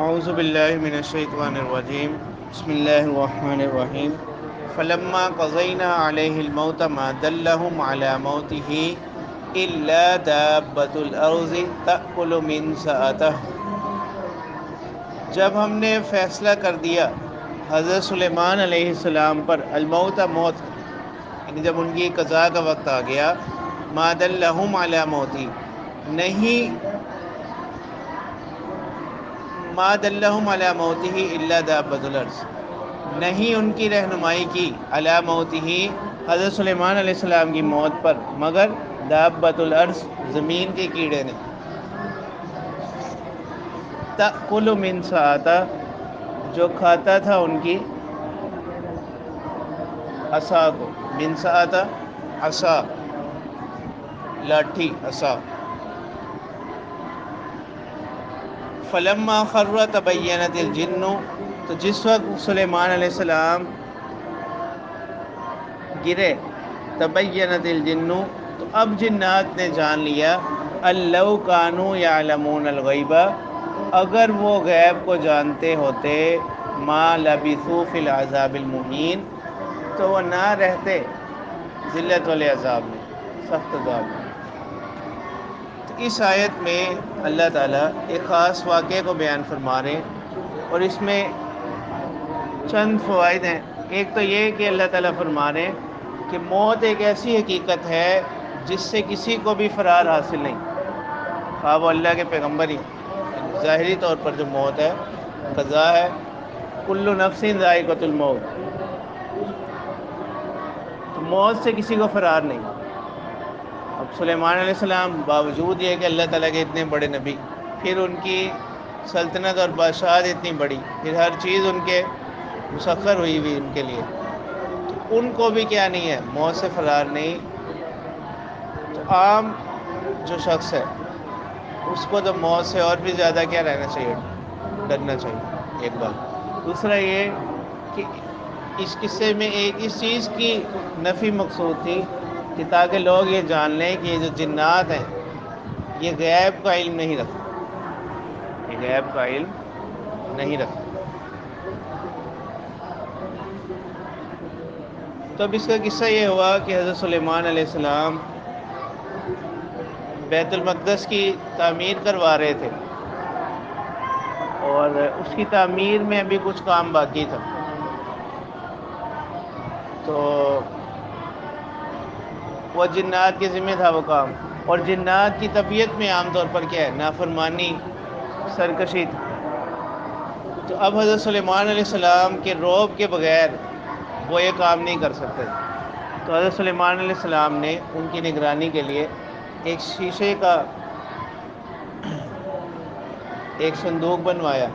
اعوذ باللہ من الشیطان الرجیم بسم اللہ الرحمن الرحیم فلما قضینا علیہ الموت ما دلهم على موته الا دابۃ الارض تأکل من سأته۔ جب ہم نے فیصلہ کر دیا حضرت سلیمان علیہ السلام پر الموت موت، یعنی جب ان کی قضاء کا وقت آ گیا، ما دلهم على موته، نہیں ما دلهم علی موته الا دابۃ الارض، نہیں ان کی رہنمائی کی علی موته حضرت سلیمان علیہ السلام کی موت پر مگر دابۃ الارض، زمین کے کیڑے نے، تأکل من ساعتہ، جو کھاتا تھا ان کی عصا کو، من ساعتہ عصا، لاٹھی، عصا۔ فلما خر تبینت الجن، تو جس وقت سلیمان علیہ السلام گرے، تبینت الجن، تو اب جنات نے جان لیا، ان لو کانوا یعلمون الغیب، اگر وہ غیب کو جانتے ہوتے، ما لبثوا فی العذاب المہین، تو وہ نہ رہتے ذلت والے عذاب میں، سخت عذاب میں۔ اس آیت میں اللہ تعالیٰ ایک خاص واقعے کو بیان فرما رہے ہیں، اور اس میں چند فوائد ہیں۔ ایک تو یہ کہ اللہ تعالیٰ فرما رہے ہیں کہ موت ایک ایسی حقیقت ہے جس سے کسی کو بھی فرار حاصل نہیں، خواہ وہ اللہ کے پیغمبر ہی۔ ظاہری طور پر جو موت ہے، قضا ہے، کل نفس ذائقۃ الموت، تو موت سے کسی کو فرار نہیں۔ اب سلیمان علیہ السلام باوجود یہ کہ اللہ تعالیٰ کے اتنے بڑے نبی، پھر ان کی سلطنت اور بادشاہت اتنی بڑی، پھر ہر چیز ان کے مسخر ہوئی ہوئی ان کے لیے، تو ان کو بھی کیا نہیں ہے، موت سے فرار نہیں۔ تو عام جو شخص ہے اس کو تو موت سے اور بھی زیادہ کیا رہنا چاہیے، ڈرنا چاہیے، ایک بات۔ دوسرا یہ کہ اس قصے میں ایک اس چیز کی نفی مقصود تھی کہ تاکہ لوگ یہ جان لیں کہ یہ جو جنات ہیں یہ غیب کا علم نہیں رکھتے، یہ غیب کا علم نہیں رکھتے۔ تو اب اس کا قصہ یہ ہوا کہ حضرت سلیمان علیہ السلام بیت المقدس کی تعمیر کروا رہے تھے، اور اس کی تعمیر میں ابھی کچھ کام باقی تھا، تو وہ جنات کے ذمہ تھا وہ کام، اور جنات کی طبیعت میں عام طور پر کیا ہے، نافرمانی، سرکشی تھی۔ تو اب حضرت سلیمان علیہ السلام کے روب کے بغیر وہ یہ کام نہیں کر سکتے، تو حضرت سلیمان علیہ السلام نے ان کی نگرانی کے لیے ایک شیشے کا ایک صندوق بنوایا،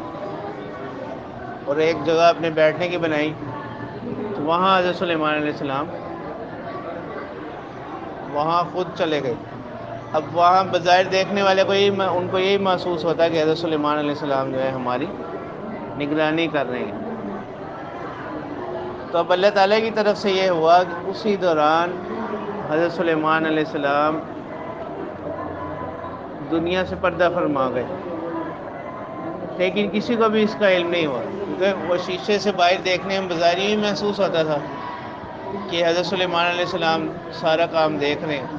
اور ایک جگہ اپنے بیٹھنے کی بنائی، تو وہاں حضرت سلیمان علیہ السلام وہاں خود چلے گئے۔ اب وہاں بظاہر دیکھنے والے کو ان کو یہی محسوس ہوتا ہے کہ حضرت سلیمان علیہ السلام جو ہے ہماری نگرانی کر رہے ہیں۔ تو اب اللہ تعالیٰ کی طرف سے یہ ہوا کہ اسی دوران حضرت سلیمان علیہ السلام دنیا سے پردہ فرما گئے، لیکن کسی کو بھی اس کا علم نہیں ہوا، کیونکہ وہ شیشے سے باہر دیکھنے میں بظاہر ہی محسوس ہوتا تھا کہ حضرت سلیمان علیہ السلام سارا کام دیکھ رہے ہیں۔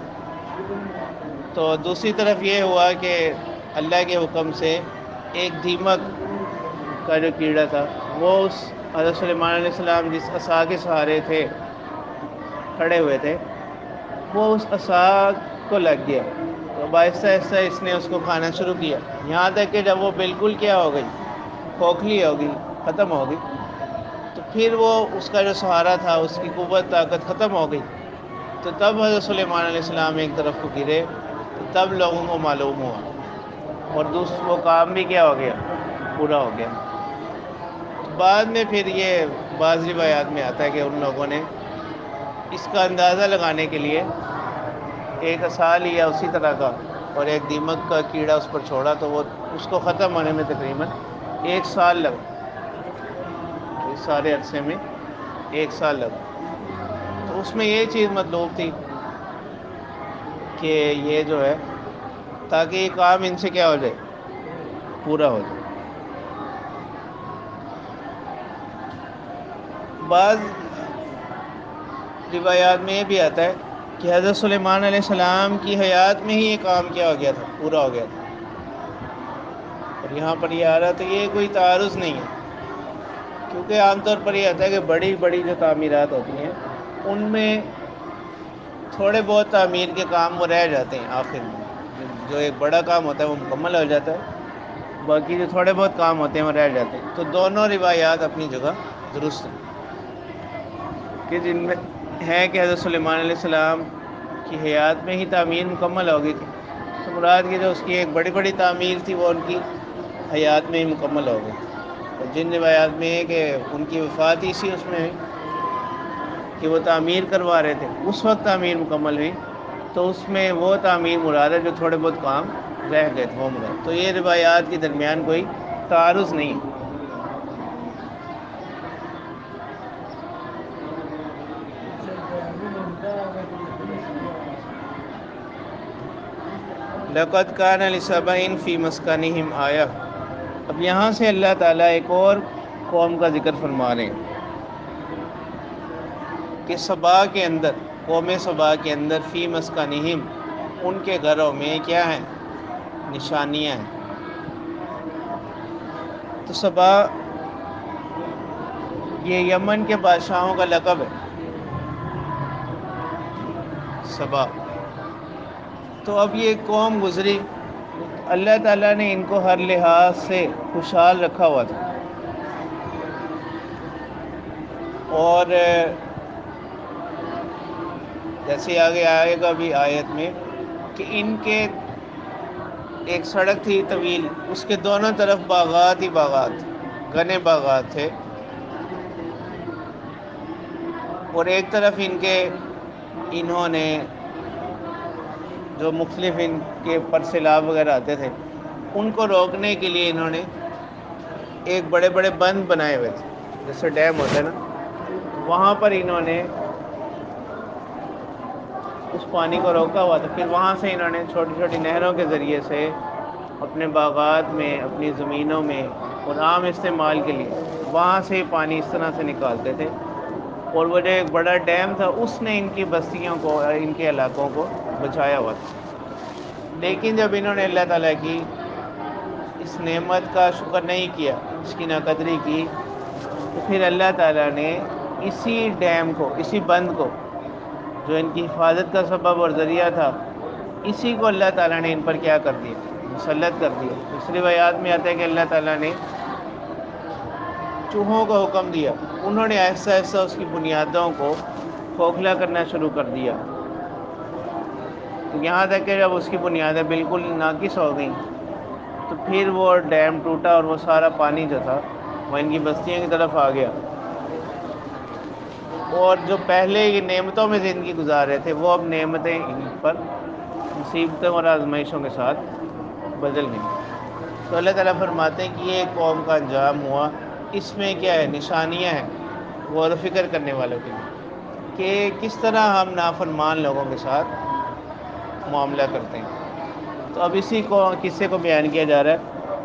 تو دوسری طرف یہ ہوا کہ اللہ کے حکم سے ایک دیمک کا جو کیڑا تھا وہ اس حضرت سلیمان علیہ السلام جس عصا کے سہارے تھے، کھڑے ہوئے تھے، وہ اس عصا کو لگ گیا، تو آہستہ آہستہ اس نے اس کو کھانا شروع کیا، یہاں تک کہ جب وہ بالکل کیا ہو گئی، کھوکھلی ہو گئی، ختم ہو گئی، تو پھر وہ اس کا جو سہارا تھا، اس کی قوت طاقت ختم ہو گئی، تو تب حضرت سلیمان علیہ السلام ایک طرف کو گرے، تو تب لوگوں کو معلوم ہوا، اور وہ کام بھی کیا ہو گیا، پورا ہو گیا۔ بعد میں پھر یہ بعض روایات میں آتا ہے کہ ان لوگوں نے اس کا اندازہ لگانے کے لیے ایک عصا لیا اسی طرح کا، اور ایک دیمک کا کیڑا اس پر چھوڑا، تو وہ اس کو ختم ہونے میں تقریباً 1 سال لگا، اس سارے عرصے میں 1 سال لگا۔ تو اس میں یہ چیز مطلوب تھی کہ یہ جو ہے، تاکہ یہ کام ان سے کیا ہو جائے، پورا ہو جائے۔ بعض روایات میں یہ بھی آتا ہے کہ حضرت سلیمان علیہ السلام کی حیات میں ہی یہ کام کیا ہو گیا تھا، پورا ہو گیا تھا. اور یہاں پر یہ آ رہا تو یہ کوئی تعارض نہیں ہے، کیونکہ عام طور پر یہ آتا ہے کہ بڑی بڑی جو تعمیرات ہوتی ہیں ان میں تھوڑے بہت تعمیر کے کام وہ رہ جاتے ہیں آخر میں. جو ایک بڑا کام ہوتا ہے وہ مکمل ہو جاتا ہے، باقی جو تھوڑے بہت کام ہوتے ہیں وہ رہ جاتے ہیں. تو دونوں روایات اپنی جگہ درست ہیں، کہ جن میں ہے کہ حضرت سلیمان علیہ السلام کی حیات میں ہی تعمیر مکمل ہو گئی تھی. تو مراد کی جو اس کی ایک بڑی بڑی تعمیر تھی وہ ان کی حیات میں ہی مکمل ہو گئی. اور جن روایات میں ہے کہ ان کی وفات اسی اس میں ہے کہ وہ تعمیر کروا رہے تھے، اس وقت تعمیر مکمل ہوئی، تو اس میں وہ تعمیر مراد ہے جو تھوڑے بہت کام رہ گئے تھے وہ مراد. تو یہ روایات کے درمیان کوئی تعارض نہیں ہے. لقد کان لسبع فی مسکنہم آیہ. اب یہاں سے اللہ تعالیٰ ایک اور قوم کا ذکر فرما رہے ہیں کہ سبا کے اندر، قوم سبا کے اندر، فی مسکنہم، ان کے گھروں میں کیا ہیں؟ نشانیاں ہیں. تو سبا یہ یمن کے بادشاہوں کا لقب ہے، سبا. تو اب یہ قوم گزری، اللہ تعالیٰ نے ان کو ہر لحاظ سے خوشحال رکھا ہوا تھا. اور جیسے آگے آئے گا بھی آیت میں کہ ان کے ایک سڑک تھی طویل، اس کے دونوں طرف باغات ہی باغات، گھنے باغات تھے. اور ایک طرف انہوں نے جو مختلف ان کے پر سیلاب وغیرہ آتے تھے ان کو روکنے کے لیے انہوں نے ایک بڑے بڑے بند بنائے ہوئے تھے، جیسے ڈیم ہوتا ہے نا، وہاں پر انہوں نے اس پانی کو روکا ہوا تھا. پھر وہاں سے انہوں نے چھوٹی چھوٹی نہروں کے ذریعے سے اپنے باغات میں، اپنی زمینوں میں اور عام استعمال کے لیے وہاں سے پانی اس طرح سے نکالتے تھے. اور وہ جو ایک بڑا ڈیم تھا اس نے ان کی بستیوں کو، ان کے علاقوں کو بچایا ہوا تھا. لیکن جب انہوں نے اللہ تعالیٰ کی اس نعمت کا شکر نہیں کیا، اس کی ناقدری کی، تو پھر اللہ تعالیٰ نے اسی ڈیم کو، اسی بند کو جو ان کی حفاظت کا سبب اور ذریعہ تھا، اسی کو اللہ تعالیٰ نے ان پر کیا کر دیا؟ مسلط کر دیا. اس روایات میں آتا ہے کہ اللہ تعالیٰ نے چوہوں کو حکم دیا، انہوں نے ایسا ایسا اس کی بنیادوں کو کھوکھلا کرنا شروع کر دیا. یہاں تک کہ جب اس کی بنیادیں بالکل ناقص ہو گئیں تو پھر وہ ڈیم ٹوٹا اور وہ سارا پانی جو تھا وہ ان کی بستیوں کی طرف آ گیا. اور جو پہلے یہ نعمتوں میں زندگی گزار رہے تھے وہ اب نعمتیں ان پر مصیبتوں اور آزمائشوں کے ساتھ بدل گئیں. تو اللہ تعالیٰ فرماتے ہیں کہ یہ ایک قوم کا انجام ہوا. اس میں کیا ہے؟ نشانیاں ہیں غور و فکر کرنے والوں کے لیے کہ کس طرح ہم نافرمان لوگوں کے ساتھ معاملہ کرتے ہیں. تو اب اسی قصے کو بیان کیا جا رہا ہے.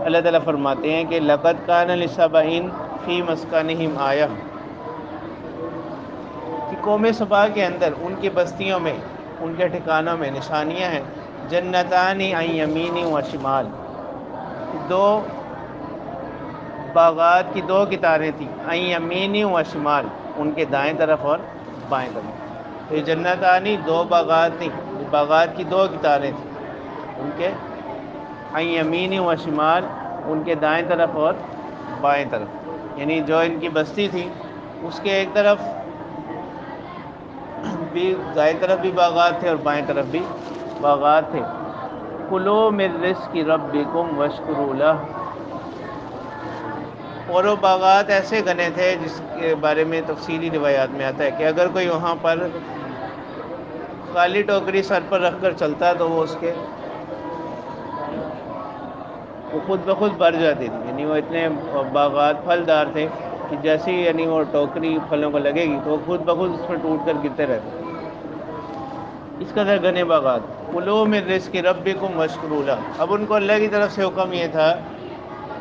اللہ تعالیٰ فرماتے ہیں کہ لقد کان لسبع فی مسکنہم آیہ، کہ قوم سبا کے اندر، ان کی بستیوں میں، ان کے ٹھکانوں میں نشانیاں ہیں. جنتان عن یمین و شمال، دو باغات کی دو کتاریں تھیں، عن یمین و شمال، ان کے دائیں طرف اور بائیں طرف. تو یہ جنتانی دو باغات تھیں، باغات کی دو کتاریں تھیں ان کے عن یمین و شمال، ان کے دائیں طرف اور بائیں طرف. یعنی جو ان کی بستی تھی اس کے ایک طرف بھی، دائیں طرف بھی باغات تھے اور بائیں طرف بھی باغات تھے. کلوا من رزق ربکم واشکروا لہ. اور وہ باغات ایسے گھنے تھے جس کے بارے میں تفصیلی روایات میں آتا ہے کہ اگر کوئی وہاں پر خالی ٹوکری سر پر رکھ کر چلتا تو وہ اس کے وہ خود بخود بھر جاتی تھی. یعنی وہ اتنے باغات پھلدار تھے کہ جیسے ہی یعنی وہ ٹوکری پھلوں کو لگے گی تو وہ خود بخود اس میں ٹوٹ کر گرتے رہتے. اس قدر گھنے باغات. کلوا من رزق ربکم واشکروا لہ. اب ان کو اللہ کی طرف سے حکم یہ تھا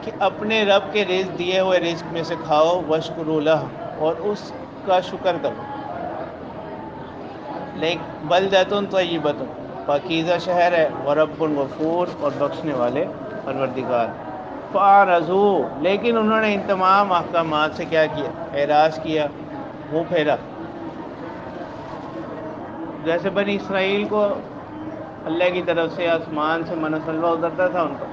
کہ اپنے رب کے رزق، دیے ہوئے رزق میں سے کھاؤ، واشکروا لہ، اور اس کا شکر کرو. لیکن بلدۃ طیبۃ، پاکیزہ شہر ہے، ورب غفور، اور بخشنے والے پروردگار. فاعرضوا، لیکن انہوں نے ان تمام احکامات سے کیا کیا؟ اعراض کیا، منہ پھیرا. جیسے بنی اسرائیل کو اللہ کی طرف سے آسمان سے من و سلوہ اترتا تھا ان کو،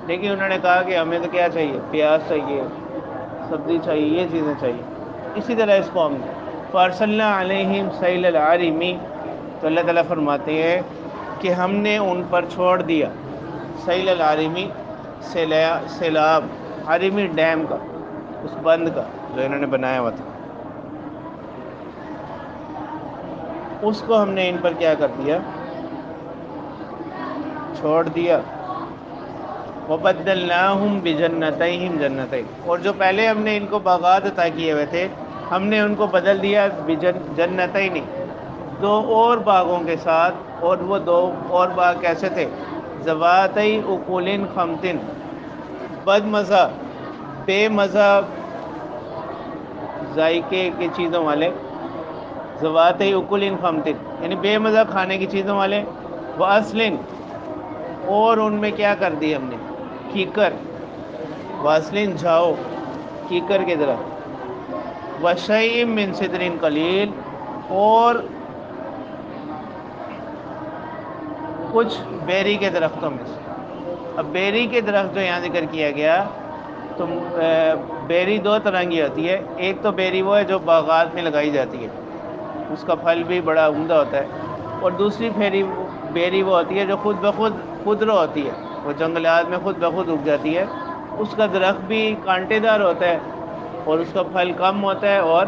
لیکن انہوں نے کہا کہ ہمیں تو کیا چاہیے؟ پیاز چاہیے، سبزی چاہیے، یہ چیزیں چاہیے. اسی طرح اس قوم نے فارسلنا علیہم سیل العارم، تو اللہ تعالیٰ فرماتے ہیں کہ ہم نے ان پر چھوڑ دیا سیل العارمی، سیلاب، عارمی ڈیم کا، اس بند کا جو انہوں نے بنایا ہوا تھا، اس کو ہم نے ان پر کیا کر دیا؟ چھوڑ دیا. وَبَدَّلْنَاهُمْ بِجَنَّتَيْهِمْ جَنَّتَيْنِ، اور جو پہلے ہم نے ان کو باغات عطا کیے ہوئے تھے، ہم نے ان کو بدل دیا جنتین، دو اور باغوں کے ساتھ. اور وہ دو اور باغ کیسے تھے؟ ذواتئی اکول خمتن، بد مزہ، بے مزہ ذائقے کی چیزوں والے. ذواتئی اکول خمتن یعنی بے مزہ کھانے کی چیزوں والے. واصلن، اور ان میں کیا کر دی ہم نے؟ کیکر. واصلن جھاؤ، کیکر کی طرح. وشیء من سدر قلیل، اور کچھ بیری کے درختوں میں سے. اب بیری کے درخت جو یہاں ذکر کیا گیا، تو بیری دو طرح کی ہوتی ہے. ایک تو بیری وہ ہے جو باغات میں لگائی جاتی ہے، اس کا پھل بھی بڑا عمدہ ہوتا ہے. اور دوسری بیری وہ ہوتی ہے جو خود بخود خودرو ہوتی ہے، وہ جنگلات میں خود بخود اگ جاتی ہے. اس کا درخت بھی کانٹے دار ہوتا ہے، اور اس کا پھل کم ہوتا ہے، اور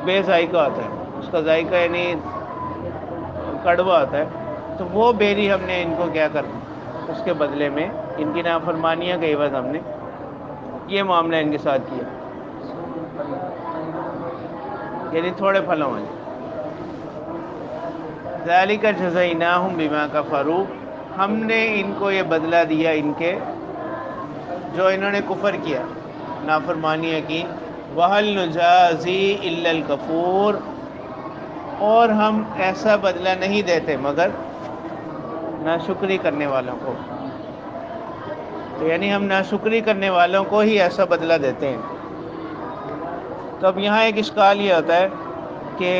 بے ذائقہ ہوتا ہے. اس کا ذائقہ یعنی کڑوا ہوتا ہے. تو وہ بیری ہم نے ان کو کیا کر دی؟ اس کے بدلے میں ان کی نافرمانیاں کے عوض ہم نے یہ معاملہ ان کے ساتھ کیا، یعنی تھوڑے پھلوں والے. ذالک جزیناہم بما کفروا، ہم نے ان کو یہ بدلہ دیا ان کے جو انہوں نے کفر کیا، نافرمانیاں کی. وَهَلْ نُجَازِي إِلَّا الْكَفُورَ، اور ہم ایسا بدلہ نہیں دیتے مگر ناشکری کرنے والوں کو. تو یعنی ہم ناشکری کرنے والوں کو ہی ایسا بدلہ دیتے ہیں. تو اب یہاں ایک اشکال یہ ہوتا ہے کہ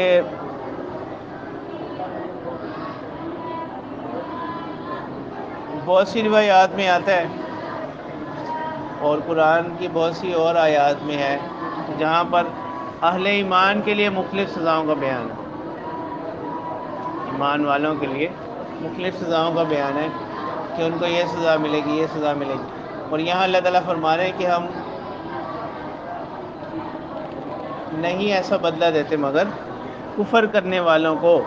بہت سی روایات میں آتا ہے، اور قرآن کی بہت سی اور آیات میں ہے جہاں پر اہل ایمان کے لیے مختلف سزاؤں کا بیان ہے. ایمان والوں کے لیے مختلف سزاؤں کا بیان ہے کہ ان کو یہ سزا ملے گی، یہ سزا ملے گی. اور یہاں اللہ تعالیٰ فرما رہے ہیں کہ ہم نہیں ایسا بدلہ دیتے مگر کفر کرنے والوں کو.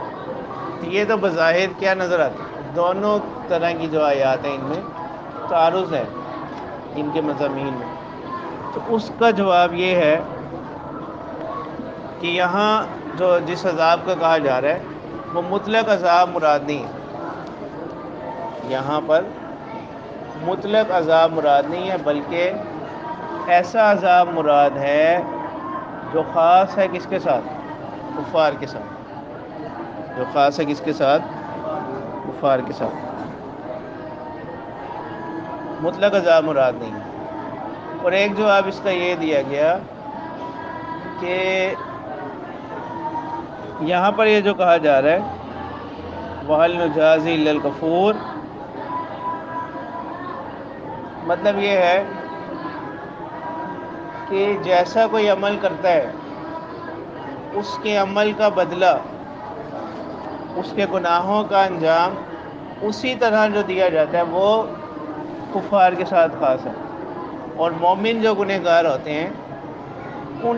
یہ تو بظاہر کیا نظر آتا ہے؟ دونوں طرح کی جو آیات ہیں ان میں تعارض ہے ان کے مضامین میں. تو اس کا جواب یہ ہے کہ یہاں جو جس عذاب کا کہا جا رہا ہے وہ مطلق عذاب مراد نہیں ہے. یہاں پر مطلق عذاب مراد نہیں ہے، بلکہ ایسا عذاب مراد ہے جو خاص ہے کس کے ساتھ؟ کفار کے ساتھ. جو خاص ہے کس کے ساتھ؟ کفار کے ساتھ. مطلق عذاب مراد نہیں ہے. اور ایک جواب اس کا یہ دیا گیا کہ یہاں پر یہ جو کہا جا رہا ہے وَهَلْ نُجَازِي إِلَّا الْكَفُورَ، مطلب یہ ہے کہ جیسا کوئی عمل کرتا ہے اس کے عمل کا بدلہ، اس کے گناہوں کا انجام اسی طرح جو دیا جاتا ہے وہ کفار کے ساتھ خاص ہے. اور مومن جو گنہگار ہوتے ہیں ان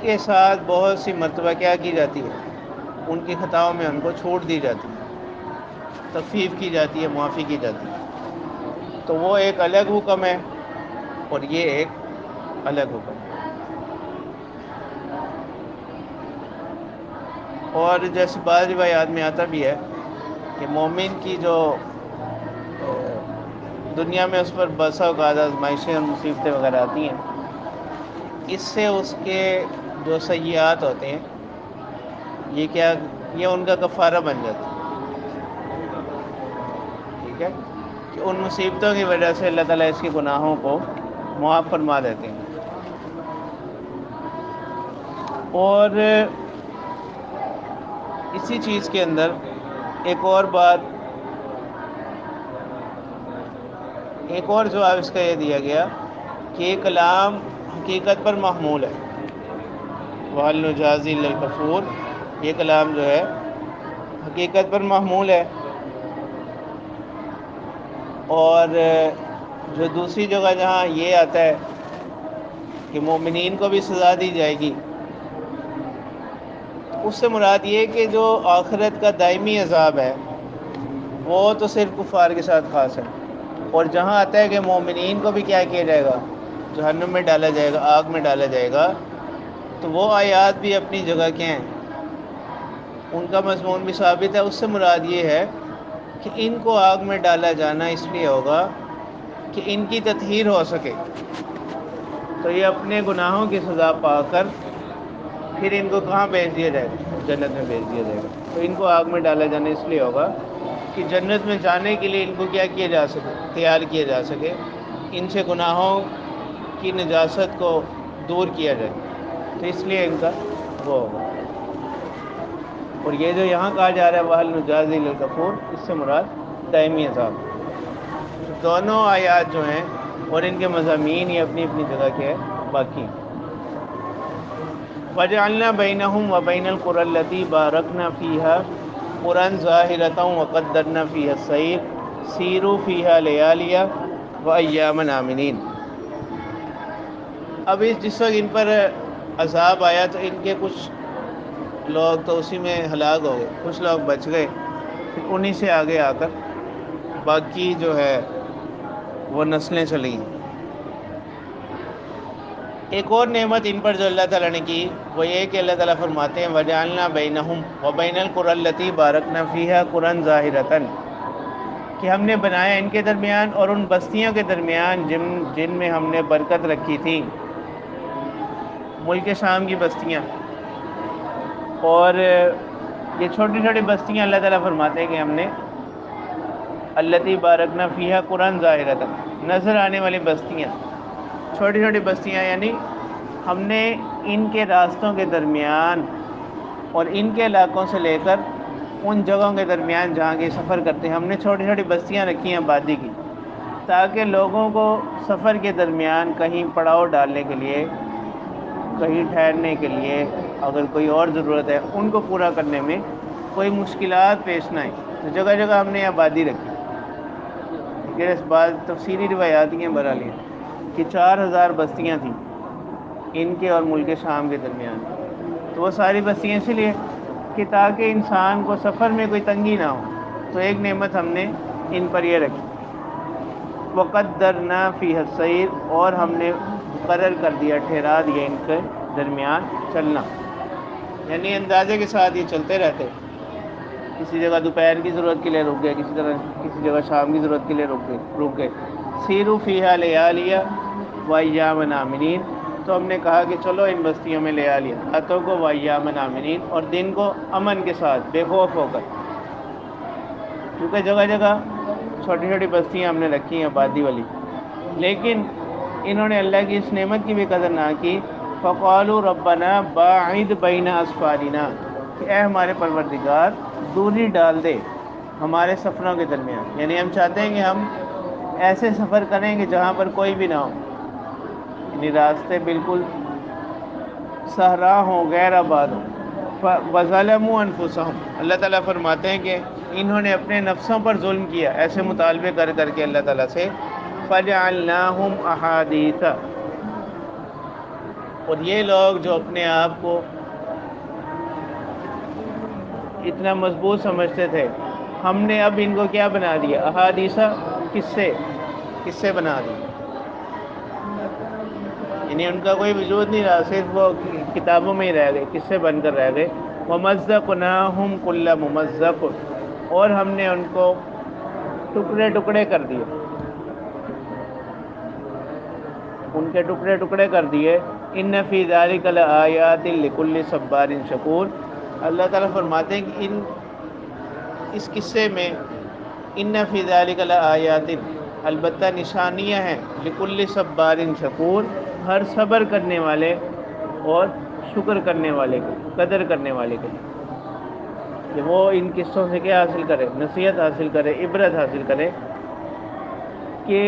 کے ساتھ بہت سی مرتبہ کیا کی جاتی ہے؟ ان کی خطاؤں میں ان کو چھوٹ دی جاتی ہے، تخفیف کی جاتی ہے، معافی کی جاتی ہے. تو وہ ایک الگ حکم ہے اور یہ ایک الگ حکم ہے. اور جیسے بعض روایات میں آتا بھی ہے کہ مومن کی جو دنیا میں اس پر بسا اوقات آزمائشیں اور مصیبتیں وغیرہ آتی ہیں، اس سے اس کے جو سیئات ہوتے ہیں یہ کیا، یہ ان کا کفارہ بن جاتا ہے، ٹھیک ہے، کہ ان مصیبتوں کی وجہ سے اللہ تعالیٰ اس کے گناہوں کو معاف فرما دیتے ہیں۔ اور اسی چیز کے اندر ایک اور بات، ایک اور جواب اس کا یہ دیا گیا کہ یہ کلام حقیقت پر محمول ہے، وَهَلْ نُجَازِي إِلَّا الْكَفُورَ، یہ کلام جو ہے حقیقت پر محمول ہے۔ اور جو دوسری جگہ جہاں یہ آتا ہے کہ مومنین کو بھی سزا دی جائے گی، اس سے مراد یہ کہ جو آخرت کا دائمی عذاب ہے وہ تو صرف کفار کے ساتھ خاص ہے، اور جہاں آتا ہے کہ مومنین کو بھی کیا کیا جائے گا، جہنم میں ڈالا جائے گا، آگ میں ڈالا جائے گا، تو وہ آیات بھی اپنی جگہ کیا ہیں، ان کا مضمون بھی ثابت ہے۔ اس سے مراد یہ ہے کہ ان کو آگ میں ڈالا جانا اس لیے ہوگا کہ ان کی تطہیر ہو سکے، تو یہ اپنے گناہوں کی سزا پا کر پھر ان کو کہاں بھیج دیا جائے گا، جنت میں بھیج دیا جائے گا۔ تو ان کو آگ میں ڈالا جانا اس لیے ہوگا کہ جنت میں جانے کے لیے ان کو کیا کیا جا سکے، تیار کیا جا سکے، ان سے گناہوں کی نجاست کو دور کیا جائے، تو اس لیے ان کا وہ ہوگا۔ اور یہ جو یہاں کہا جا رہا ہے وَهَلْ نُجَازِي إِلَّا الْكَفُورَ، اس سے مراد دائمی عذاب۔ دونوں آیات جو ہیں اور ان کے مضامین یہ اپنی اپنی جگہ کے باقی ہیں۔ وَجَعَلْنَا بَيْنَهُمْ وَبَيْنَ الْقُرَى الَّتِي بَارَكْنَا فِيهَا قُرًى ظَاهِرَةً وَقَدَّرْنَا فِيهَا السَّيْرَ سِيرُوا فِيهَا لَيَالِيَ وَأَيَّامًا آمِنِينَ۔ اب جس وقت ان پر عذاب آیا تو ان کے کچھ لوگ تو اسی میں ہلاک ہو گئے، کچھ لوگ بچ گئے، پھر انہی سے آگے آ کر باقی جو ہے وہ نسلیں چلی۔ ایک اور نعمت ان پر جو اللہ تعالیٰ نے کی وہ یہ کہ اللہ تعالیٰ فرماتے ہیں وَجَعَلْنَا بَيْنَهُمْ وَبَيْنَ الْقُرَى الَّتِي بَارَكْنَا فِيهَا قُرًى ظَاهِرَةً، کہ ہم نے بنایا ان کے درمیان اور ان بستیوں کے درمیان جن میں ہم نے برکت رکھی تھی، ملک شام کی بستیاں، اور یہ چھوٹی چھوٹی بستیاں اللہ تعالیٰ فرماتے ہیں کہ ہم نے الَّتِي بَارَكْنَا فِيهَا قُرًى ظَاهِرَةً، نظر آنے والی بستیاں، چھوٹی چھوٹی بستیاں، یعنی ہم نے ان کے راستوں کے درمیان اور ان کے علاقوں سے لے کر ان جگہوں کے درمیان جہاں کے سفر کرتے ہیں، ہم نے چھوٹی چھوٹی بستیاں رکھی ہیں آبادی کی، تاکہ لوگوں کو سفر کے درمیان کہیں پڑاؤ ڈالنے کے لیے، کہیں ٹھہرنے کے لیے، اگر کوئی اور ضرورت ہے ان کو پورا کرنے میں کوئی مشکلات پیش نہ آئیں، تو جگہ جگہ ہم نے آبادی رکھی۔ لیکن اس بات تفصیلی روایات ہیں بہرحال یہ کہ 4000 بستیاں تھیں ان کے اور ملک شام کے درمیان، تو وہ ساری بستیاں اس لیے کہ تاکہ انسان کو سفر میں کوئی تنگی نہ ہو، تو ایک نعمت ہم نے ان پر یہ رکھی۔ وَقَدَّرْنَا فِيهَا السَّيْرَ، اور ہم نے مقرر کر دیا، ٹھہرا دیا ان کے درمیان چلنا، یعنی اندازے کے ساتھ یہ چلتے رہتے، کسی جگہ دوپہر کی ضرورت کے لیے رک گئے، کسی جگہ شام کی ضرورت کے لیے رک گئے۔ سیروا فیہا لیالیہ وایاما آمنین، تو ہم نے کہا کہ چلو ان بستیوں میں لیالیہ، راتوں کو، وایاما آمنین، اور دن کو امن کے ساتھ، بے خوف ہو کر، کیونکہ جگہ جگہ چھوٹی چھوٹی بستیاں ہم نے رکھی ہیں آبادی والی، لیکن انہوں نے اللہ کی اس نعمت کی بھی قدر نہ کی۔ فقالوا ربنا باعد بین اسفارنا، کہ اے ہمارے پروردگار دوری ڈال دے ہمارے سفروں کے درمیان، یعنی ہم چاہتے ہیں کہ ہم ایسے سفر کریں کہ جہاں پر کوئی بھی نہ ہو، یعنی راستے بالکل صحرا ہوں، غیر آباد ہوں۔ وَظَلَمُوا أَنفُسَهُمْ، اللہ تعالیٰ فرماتے ہیں کہ انہوں نے اپنے نفسوں پر ظلم کیا، ایسے مطالبے کر کر کے اللہ تعالیٰ سے۔ فَجَعَلْنَاهُمْ أَحَادِيثَ، اور یہ لوگ جو اپنے آپ کو اتنا مضبوط سمجھتے تھے، ہم نے اب ان کو کیا بنا دیا، احادیث، قصے بنا دیے، یعنی ان کا کوئی وجود نہیں رہا، صرف وہ کتابوں میں ہی رہ گئے، قصے بن کر رہ گئے۔ وَمَزَّقْنَاهُمْ كُلَّ مُمَزَّقٍ، اور ہم نے ان کو ٹکڑے ٹکڑے کر دیے، ان کے ٹکڑے ٹکڑے کر دیے. ان فی ذلک لآیات لکل صبار شکور. اللہ تعالیٰ فرماتے ہیں کہ اس قصے میں ان فی ذلک لآیات، البتہ نشانیاں ہیں، لکل صبار شکور، ہر صبر کرنے والے اور شکر کرنے والے کے، قدر کرنے والے کے لیے، کہ وہ ان قصوں سے کیا حاصل کرے؟ نصیحت حاصل کرے، عبرت حاصل کرے کہ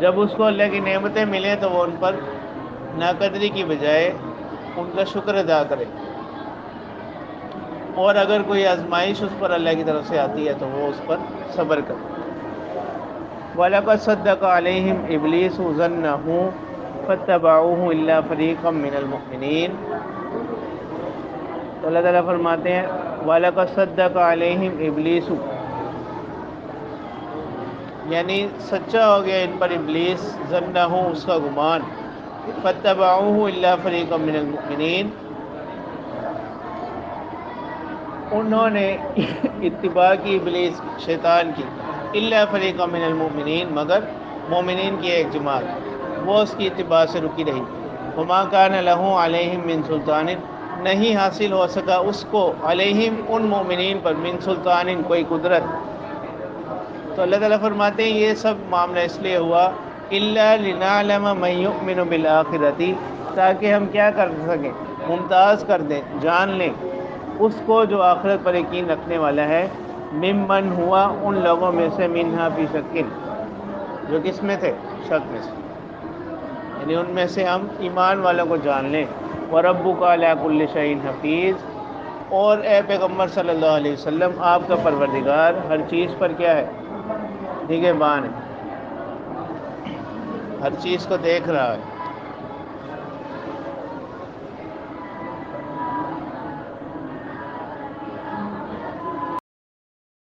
جب اس کو اللہ کی نعمتیں ملیں تو وہ ان پر ناقدری کی بجائے ان کا شکر ادا کرے، اور اگر کوئی آزمائش اس پر اللہ کی طرف سے آتی ہے تو وہ اس پر صبر کرے. وَلَقَدْ صَدَّقَ عَلَيْهِمْ إِبْلِيسُ ظَنَّهُ فَاتَّبَعُوهُ إِلَّا فَرِيقًا مِّنَ الْمُؤْمِنِينَ. تو اللہ تعالیٰ فرماتے ہیں وَلَقَدْ صَدَّقَ عَلَيْهِمْ إِبْلِيسُ، یعنی سچا ہو گیا ان پر ابلیس، ظنہ اس کا گمان، فَاتَّبَعُوهُ إِلَّا فَرِيقًا مِّنَ الْمُؤْمِنِينَ، انہوں نے اتباع کی ابلیس کی، شیطان کی، الا فریقا من المؤمنین، مگر مومنین کی ایک جماعت، وہ اس کی اتباع سے رکی رہی. وما کان لہ علیہم من سلطان، نہیں حاصل ہو سکا اس کو علیہم ان مومنین پر من سلطان کوئی قدرت. تو اللہ تعالیٰ فرماتے ہیں یہ سب معاملہ اس لیے ہوا الا لنعلم من یؤمن بالآخرۃ، تاکہ ہم کیا کر سکیں؟ ممتاز کر دیں، جان لیں اس کو جو آخرت پر یقین رکھنے والا ہے، ممن ہوا ان لوگوں میں سے، منہا فی شکن، جو کس میں تھے؟ شک میں سے، یعنی ان میں سے ہم ایمان والوں کو جان لیں. وَرَبُّكَ عَلَىٰ كُلِّ شَيْءٍ حَفِيظٌ، اور اے پیغمبر صلی اللہ علیہ وسلم آپ کا پروردگار ہر چیز پر کیا ہے؟ نگہبان ہے، ہر چیز کو دیکھ رہا ہے.